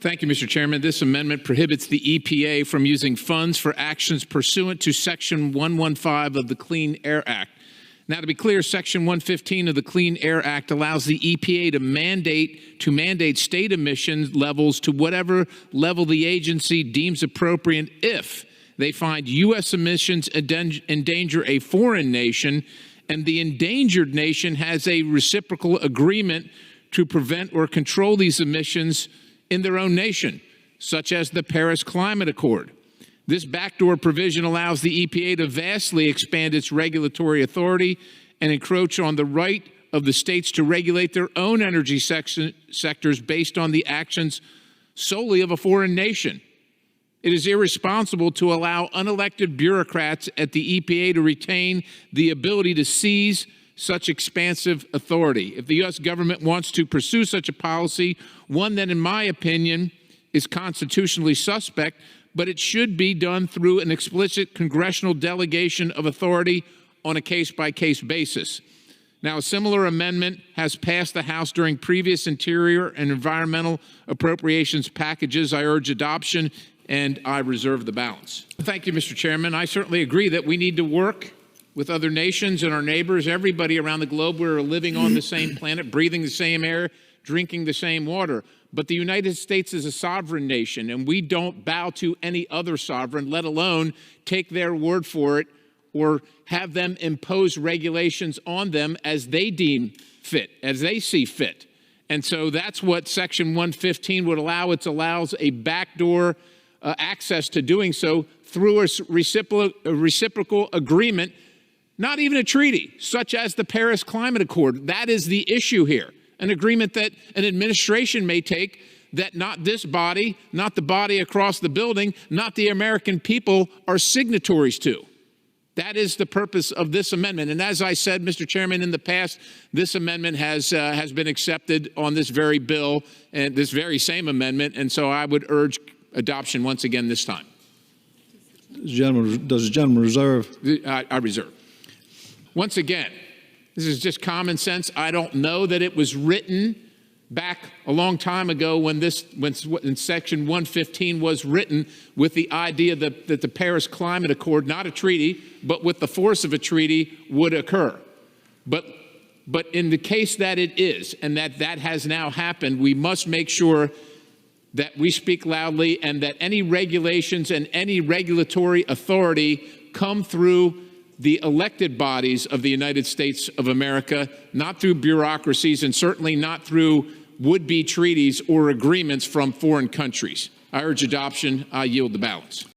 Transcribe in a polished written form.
Thank you, Mr. Chairman. This amendment prohibits the EPA from using funds for actions pursuant to Section 115 of the Clean Air Act. Now, to be clear, Section 115 of the Clean Air Act allows the EPA to mandate state emissions levels to whatever level the agency deems appropriate if they find U.S. emissions endanger a foreign nation and the endangered nation has a reciprocal agreement to prevent or control these emissions in their own nation, such as the Paris Climate Accord. This backdoor provision allows the EPA to vastly expand its regulatory authority and encroach on the right of the states to regulate their own energy sectors based on the actions solely of a foreign nation. It is irresponsible to allow unelected bureaucrats at the EPA to retain the ability to seize such expansive authority. If the U.S. government wants to pursue such a policy, one that, in my opinion, is constitutionally suspect, but it should be done through an explicit congressional delegation of authority on a case-by-case basis. Now, a similar amendment has passed the House during previous interior and environmental appropriations packages. I urge adoption, and I reserve the balance. Thank you, Mr. Chairman. I certainly agree that we need to work with other nations and our neighbors, everybody around the globe. We're living on the same planet, breathing the same air, drinking the same water. But the United States is a sovereign nation, and we don't bow to any other sovereign, let alone take their word for it or have them impose regulations on them as they deem fit, as they see fit. And so that's what Section 115 would allow. It allows a backdoor access to doing so through a reciprocal agreement, not even a treaty, such as the Paris Climate Accord. That is the issue here. An agreement that an administration may take that not this body, not the body across the building, not the American people are signatories to. That is the purpose of this amendment. And as I said, Mr. Chairman, in the past, this amendment has been accepted on this very bill and this very same amendment. And so I would urge adoption once again this time. Does the gentleman reserve? I reserve. Once again, this is just common sense. I don't know that it was written back a long time ago when Section 115 was written with the idea that the Paris Climate Accord, not a treaty, but with the force of a treaty, would occur. But in the case that it is, and that has now happened, we must make sure that we speak loudly and that any regulations and any regulatory authority come through the elected bodies of the United States of America, not through bureaucracies and certainly not through would-be treaties or agreements from foreign countries. I urge adoption. I yield the balance.